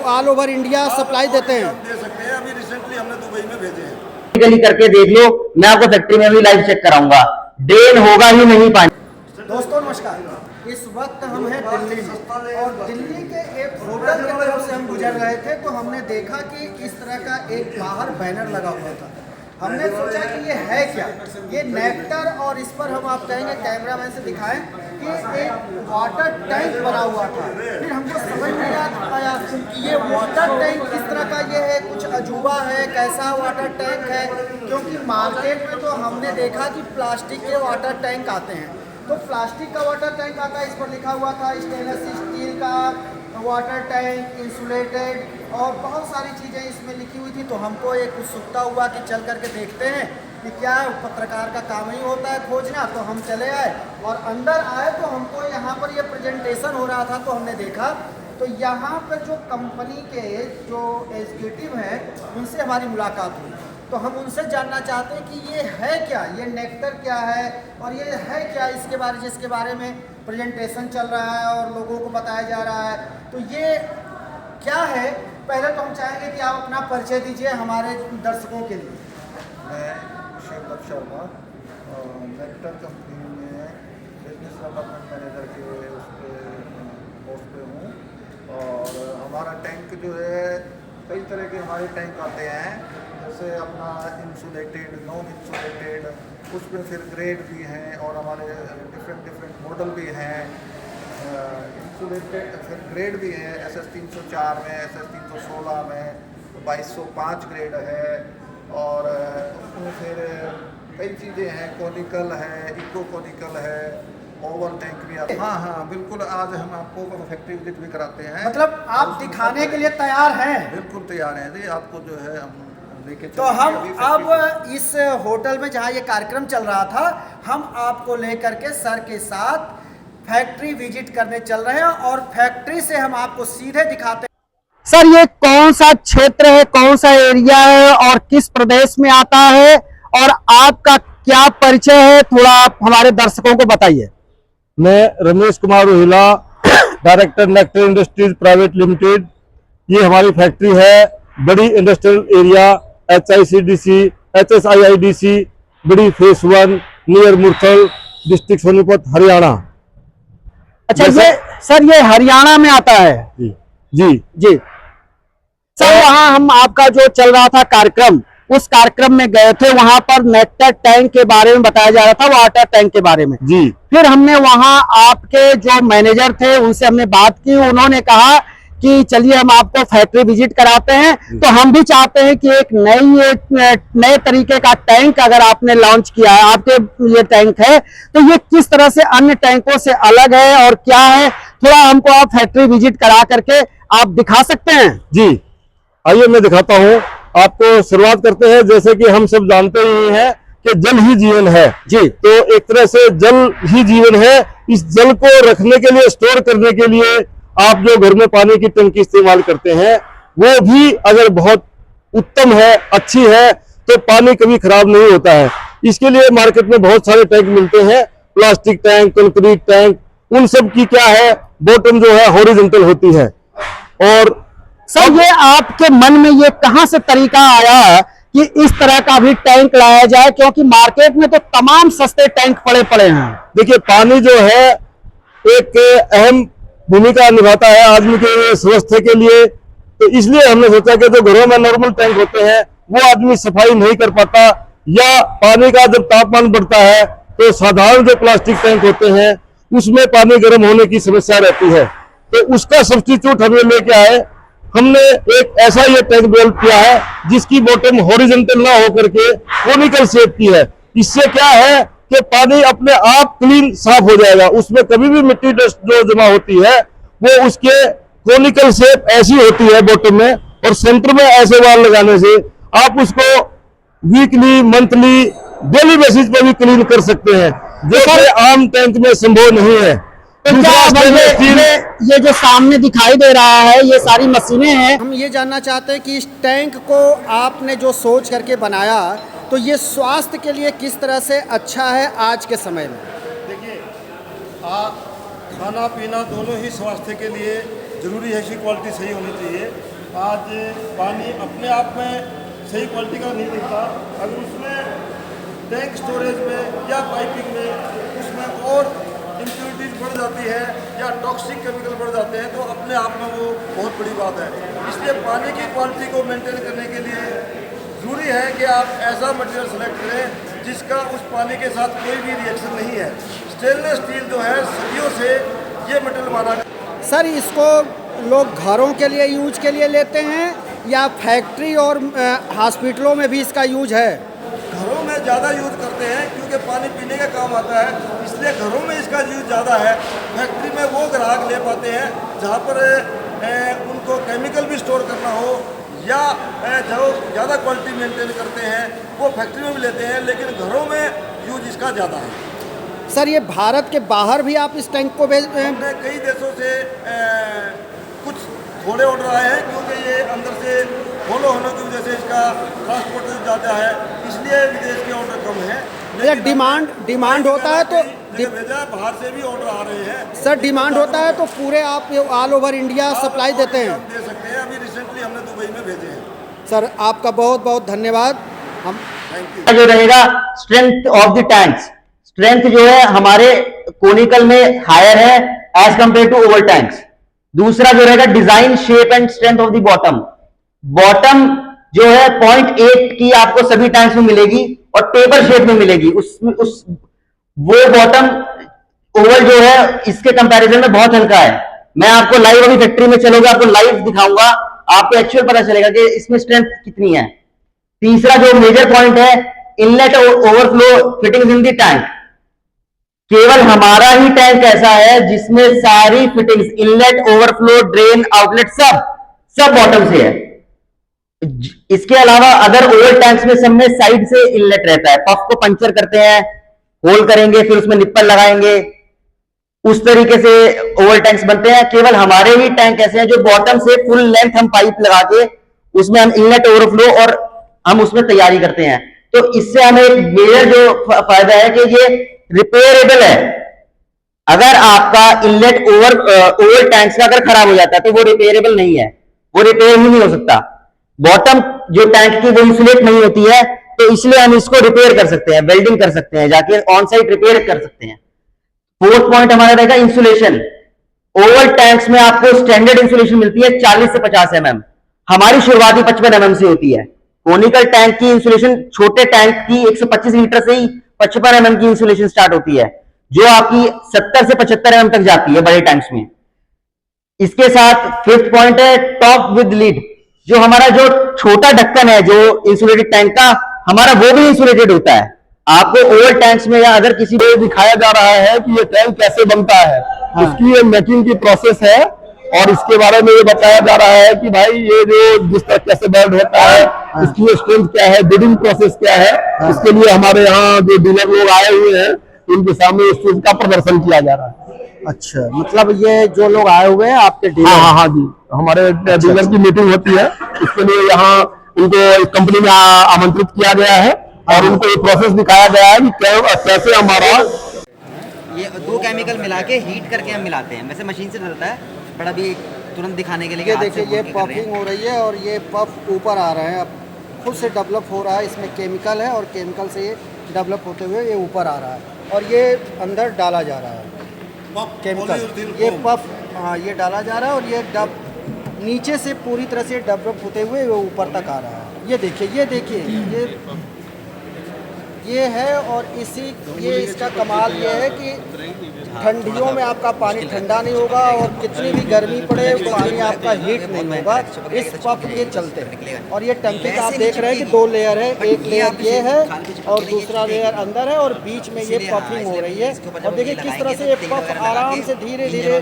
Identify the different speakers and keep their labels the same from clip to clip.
Speaker 1: All over India supply देते हैं?
Speaker 2: दे सकते हैं। अभी रिसेंटली हमने दुबई में भेजे हैं।
Speaker 3: करके देख लो, मैं आपको फैक्ट्री में भी लाइव चेक कराऊंगा, ड्रेन होगा ही नहीं पानी।
Speaker 1: दोस्तों नमस्कार, इस वक्त हम हैं दिल्ली में और दिल्ली के एक होटल की तरफ से हम गुजर रहे थे तो हमने देखा कि इस तरह का एक बाहर बैनर लगा हुआ था। हमने सोचा कि ये है क्या, ये नेक्टर, और इस पर हम आप कहेंगे कैमरामैन से दिखाएं कि एक वाटर टैंक बना हुआ था। फिर हमको समझ नहीं आ पाया कि ये वाटर टैंक किस तरह का ये है, कुछ अजूबा है, कैसा वाटर टैंक है, क्योंकि मार्केट में तो हमने देखा कि प्लास्टिक के वाटर टैंक आते हैं। तो प्लास्टिक का वाटर टैंक आता है, इस पर लिखा हुआ था स्टेनलेस स्टील का वाटर टैंक, इंसुलेटेड, और बहुत सारी चीज़ें इसमें लिखी हुई थी। तो हमको एक उत्सुकता हुआ कि चल करके देखते हैं कि क्या पत्रकार का काम ही होता है खोजना। तो हम चले आए और अंदर आए तो हमको यहाँ पर ये प्रेजेंटेशन हो रहा था तो हमने देखा तो यहाँ पर जो कंपनी के जो एग्जीक्यूटिव हैं उनसे हमारी मुलाकात हुई। तो हम उनसे जानना चाहते हैं कि ये है क्या, ये नेक्टर क्या है और ये है क्या, जिसके बारे में प्रेजेंटेशन चल रहा है और लोगों को बताया जा रहा है। तो ये क्या है, पहले तो हम चाहेंगे कि आप अपना परिचय दीजिए हमारे दर्शकों के लिए।
Speaker 2: मैं शिवदत्त शर्मा नेक्टर कंपनी में बिजनेस डेवलपमेंट मैनेजर के उस पोस्ट पे हूँ। और हमारा टैंक जो है, कई तरह के हमारे टैंक आते हैं, जैसे अपना इंसुलेटेड, नॉन इंसुलेटेड, उसमें फिर ग्रेड भी हैं और हमारे डिफरेंट मॉडल भी हैं। इंसुलेटेड फिर ग्रेड भी है, SS 304 में, SS 316 में, 2205 ग्रेड है। और उसमें फिर कई चीज़ें हैं, कॉनिकल है, इको कॉनिकल है, ओवल टैंक भी आता है। हाँ बिल्कुल, आज हम आपको फैक्ट्री विजिट भी कराते हैं।
Speaker 1: मतलब आप दिखाने के लिए तैयार हैं?
Speaker 2: बिल्कुल तैयार हैं जी, आपको जो है हम लेके
Speaker 1: तो हम अब इस होटल में जहाँ ये कार्यक्रम चल रहा था, हम आपको लेकर के सर के साथ फैक्ट्री विजिट करने चल रहे हैं और फैक्ट्री से हम आपको सीधे दिखाते हैं। सर, ये कौन सा क्षेत्र है, कौन सा एरिया है और किस प्रदेश में आता है और आपका क्या परिचय है, थोड़ा आप हमारे दर्शकों को बताइए।
Speaker 4: मैं Ramesh Kumar Rohila, director nectar industries private limited. ये हमारी फैक्ट्री है Barhi industrial area HICDC HSIIDC Barhi phase 1 near Murthal, district Sonipat, Haryana.
Speaker 1: अच्छा, ये सर ये हरियाणा में आता है?
Speaker 4: जी जी
Speaker 1: जी सर, वहाँ हम आपका जो चल रहा था कार्यक्रम, उस कार्यक्रम में गए थे, वहां पर नेक्टर टैंक के बारे में बताया जा रहा था, वाटर टैंक के बारे में।
Speaker 4: जी,
Speaker 1: फिर हमने वहां आपके जो मैनेजर थे उनसे हमने बात की, उन्होंने कहा कि चलिए हम आपको फैक्ट्री विजिट कराते हैं। तो हम भी चाहते हैं कि एक नए तरीके का टैंक अगर आपने लॉन्च किया है, आपके ये टैंक है, तो ये किस तरह से अन्य टैंकों से अलग है और क्या है, थोड़ा हमको आप फैक्ट्री विजिट करा करके आप दिखा सकते हैं?
Speaker 4: जी आइए मैं दिखाता हूँ आपको। शुरुआत करते हैं, जैसे कि हम सब जानते ही हैं कि जल ही जीवन है जी। तो एक तरह से जल ही जीवन है। इस जल को रखने के लिए, स्टोर करने के लिए आप जो घर में पानी की टंकी इस्तेमाल करते हैं, वो भी अगर बहुत उत्तम है, अच्छी है, तो पानी कभी खराब नहीं होता है। इसके लिए मार्केट में बहुत सारे टैंक मिलते हैं, प्लास्टिक टैंक, कंक्रीट टैंक, उन सब की क्या है, बॉटम जो है हॉरिजॉन्टल होती है। और
Speaker 1: सर, ये आपके मन में ये कहां से तरीका आया कि इस तरह का भी टैंक लाया जाए, क्योंकि मार्केट में तो तमाम सस्ते टैंक पड़े हैं।
Speaker 4: देखिए, पानी जो है एक अहम भूमिका निभाता है आदमी के स्वास्थ्य के लिए। तो इसलिए हमने सोचा कि जो घरों में नॉर्मल टैंक होते हैं वो आदमी सफाई नहीं कर पाता, या पानी का जब तापमान बढ़ता है तो साधारण जो प्लास्टिक टैंक होते हैं उसमें पानी गर्म होने की समस्या रहती है। तो उसका सब्स्टिट्यूट हमें लेके आए। हमने एक ऐसा ये टैंक डेवलप किया है जिसकी बॉटम हॉरिजॉन्टल ना होकर के कोनिकल शेप की है। इससे क्या है कि पानी अपने आप क्लीन साफ हो जाएगा, उसमें कभी भी मिट्टी डस्ट जो जमा होती है वो उसके कोनिकल शेप ऐसी होती है बॉटम में, और सेंटर में ऐसे वाल लगाने से आप उसको वीकली, मंथली, डेली बेसिस पर भी क्लीन कर सकते हैं, जो कि आम टैंक में संभव नहीं है।
Speaker 1: तो क्या ये जो सामने दिखाई दे रहा है, ये सारी मशीनें हैं। हम ये जानना चाहते हैं कि इस टैंक को आपने जो सोच करके बनाया, तो ये स्वास्थ्य के लिए किस तरह से अच्छा है आज के समय में?
Speaker 2: देखिए, खाना पीना दोनों ही स्वास्थ्य के लिए ज़रूरी है, इसकी क्वालिटी सही होनी चाहिए।
Speaker 5: आज पानी अपने आप में सही क्वालिटी का नहीं मिलता, अगर उसमें टैंक स्टोरेज में या पाइपिंग में उसमें और इम्प्योरिटीज बढ़ जाती है या टॉक्सिक केमिकल बढ़ जाते हैं तो अपने आप में वो बहुत बड़ी बात है। इसलिए पानी की क्वालिटी को मेंटेन करने के लिए ज़रूरी है कि आप ऐसा मटेरियल सेलेक्ट करें जिसका उस पानी के साथ कोई भी रिएक्शन नहीं है। स्टेनलेस स्टील जो है सदियों से ये मटेरियल माना गया।
Speaker 1: सर इसको लोग घरों के लिए यूज के लिए लेते हैं या फैक्ट्री और हॉस्पिटलों में भी इसका यूज है?
Speaker 5: घरों में ज़्यादा यूज़ करते हैं क्योंकि पानी पीने का काम आता है, इसलिए घरों में इसका यूज़ ज़्यादा है। फैक्ट्री में वो ग्राहक ले पाते हैं जहाँ पर उनको केमिकल भी स्टोर करना हो या जो ज़्यादा क्वालिटी मेंटेन करते हैं वो फैक्ट्री में भी लेते हैं, लेकिन घरों में यूज इसका ज़्यादा है।
Speaker 1: सर ये भारत के बाहर भी आप इस टैंक को भेज
Speaker 5: हमने कई देशों से कुछ थोड़े ऑर्डर आए हैं क्योंकि ये अंदर से फॉलो होने की वजह से इसका ट्रांसपोर्ट ज़्यादा है, इसलिए विदेश के ऑर्डर कम है।
Speaker 1: या डिमांड होता है तो
Speaker 5: भेजा, बाहर से भी ऑर्डर आ रहे हैं।
Speaker 1: सर डिमांड होता है तो पूरे आप ऑल ओवर इंडिया सप्लाई देते हैं?
Speaker 5: हम दे सकते हैं, अभी रिसेंटली हमने दुबई में भेजे हैं।
Speaker 1: सर आपका बहुत बहुत धन्यवाद। हम
Speaker 5: थैंक यू।
Speaker 3: जो रहेगा strength of the tanks, strength जो है हमारे कोनिकल में हायर है as compare to oval tanks. दूसरा जो रहेगा design shape and strength of the bottom. Bottom जो है 0.8 की आपको सभी टैंक्स में मिलेगी और टेपर शेप में मिलेगी। वो बॉटम ओवल जो है इसके कंपैरिजन में बहुत हल्का है। मैं आपको लाइव अभी फैक्ट्री में चलोगे आपको लाइव दिखाऊंगा, आपको एक्चुअल पता चलेगा कि इसमें स्ट्रेंथ कितनी है। तीसरा जो मेजर पॉइंट है inlet overflow fittings in the tank. केवल हमारा ही टैंक ऐसा है जिसमें सारी fittings inlet overflow drain outlet सब बॉटम से है। इसके अलावा अदर ओवल टैंक्स में सब में साइड से इनलेट रहता है। पफ को पंचर करते हैं, होल करेंगे, फिर उसमें निप्पल लगाएंगे, उस तरीके से ओवल टैंक्स बनते हैं। केवल हमारे ही टैंक ऐसे हैं जो बॉटम से फुल लेंथ हम पाइप लगा के उसमें हम इनलेट ओवरफ्लो और हम उसमें तैयारी करते हैं। तो इससे हमें एक मेजर जो फायदा है कि ये रिपेयरेबल है। अगर आपका इनलेट ओवल टैंक्स का अगर खराब हो जाता है तो वो रिपेयरेबल नहीं है, वो रिपेयर ही नहीं हो सकता। बॉटम जो टैंक की वो इंसुलेट नहीं होती है, तो इसलिए हम इसको रिपेयर कर सकते हैं, वेल्डिंग कर सकते हैं, जाके ऑन साइट रिपेयर कर सकते हैं। फोर्थ पॉइंट हमारा रहेगा इंसुलेशन। ओवल टैंक्स में आपको स्टैंडर्ड इंसुलेशन मिलती है 40 से 50 mm, हमारी शुरुआती 55 mm से होती है। कोनिकल टैंक की इंसुलेशन छोटे टैंक की 125 लीटर से ही 55 mm की इंसुलेशन स्टार्ट होती है, जो आपकी 70 से 75 mm तक जाती है बड़े टैंक्स में। इसके साथ फिफ्थ पॉइंट है टॉप विद लीड। जो हमारा जो छोटा ढक्कन है जो इंसुलेटेड टैंक का, हमारा वो भी इंसुलेटेड होता है। आपको ओवल टैंक्स में या अगर किसी को
Speaker 4: दिखाया जा रहा है कि ये टैंक कैसे बनता है, इसकी ये मेकिंग की प्रोसेस है और इसके बारे में ये बताया जा रहा है कि भाई ये जो जिस तरह कैसे वेल्ड होता है, इसकी स्ट्रेंथ क्या है, बिल्डिंग प्रोसेस क्या है, इसके लिए हमारे यहाँ जो डीलर लोग आए हुए हैं उनके सामने इस चीज का प्रदर्शन किया जा रहा है।
Speaker 1: अच्छा, मतलब ये जो लोग आए हुए हैं आपके डीलर?
Speaker 4: हाँ जी, हमारे डीलर की मीटिंग होती है, इसके लिए यहाँ उनको इस कंपनी में आमंत्रित किया गया है और उनको ये प्रोसेस दिखाया गया है कि कैसे हमारा
Speaker 6: ये दो केमिकल मिला के हीट करके हम मिलाते हैं। वैसे मशीन से डलता है, बट अभी तुरंत दिखाने के लिए
Speaker 1: ये देखिए ये पफिंग हो रही है और ये पफ ऊपर आ रहे हैं, अब खुद से डेवलप हो रहा है। इसमें केमिकल है और केमिकल से ये डेवलप होते हुए ये ऊपर आ रहा है और ये अंदर डाला जा रहा है केमिकल। ये पफ हाँ ये डाला जा रहा है और ये नीचे से पूरी तरह से डेवलप होते हुए वो ऊपर तक आ रहा है। ये देखिए ये है और ये इसका कमाल ये है कि ठंडियों में आपका पानी ठंडा नहीं होगा और कितनी भी गर्मी पड़े पानी आपका हीट नहीं होगा इस पफ के चलते। और ये टंकी का आप देख रहे हैं कि 2 लेयर है, एक लेयर ये है और दूसरा लेयर अंदर है और बीच में ये पफिंग हो रही है। और देखिए किस तरह से ये पफ आराम से धीरे धीरे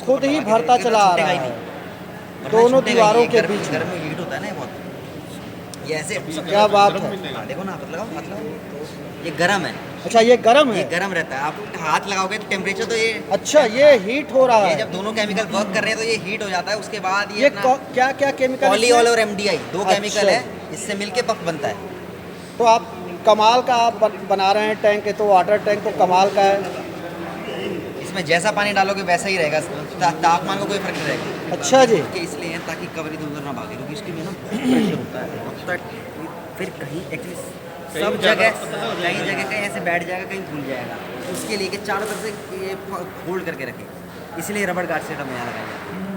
Speaker 1: खुद ही भरता चला आ रहा है दोनों दीवारों के बीच में।
Speaker 6: हीट होता है ना बहुत, ये ऐसे
Speaker 1: क्या बात है।
Speaker 6: देखो ना, मतलब ये गर्म है।
Speaker 1: अच्छा ये गर्म है?
Speaker 6: ये गर्म रहता है, आप हाथ लगाओगे तो टेम्परेचर तो ये
Speaker 1: अच्छा ये हीट हो रहा
Speaker 6: ये
Speaker 1: है।
Speaker 6: जब दोनों केमिकल वर्क कर रहे हैं तो ये हीट हो जाता है। उसके बाद
Speaker 1: ये क्या क्या केमिकल?
Speaker 6: पॉलीऑल और MDI 2 केमिकल
Speaker 1: अच्छा।
Speaker 6: है, इससे मिलके पफ बनता है।
Speaker 1: तो आप कमाल का आप बना रहे हैं टैंक, तो वाटर टैंक तो कमाल का है।
Speaker 6: इसमें जैसा पानी डालोगे वैसा ही रहेगा, तापमान को कोई फर्क नहीं रहेगा।
Speaker 1: अच्छा जी।
Speaker 6: कि इसलिए है ताकि कवर इधर उधर ना भागे, क्योंकि इसके में ना बहुत प्रेशर होता है अब तक, फिर कहीं एक्चुअली सब जगह कहीं जगह कहीं ऐसे बैठ जाएगा, कहीं भूल जाएगा, उसके लिए कि चारों तरफ से ये होल्ड करके रखे, इसलिए रबड़ गार्ड सेट हमें यहाँ लगाया जाता है।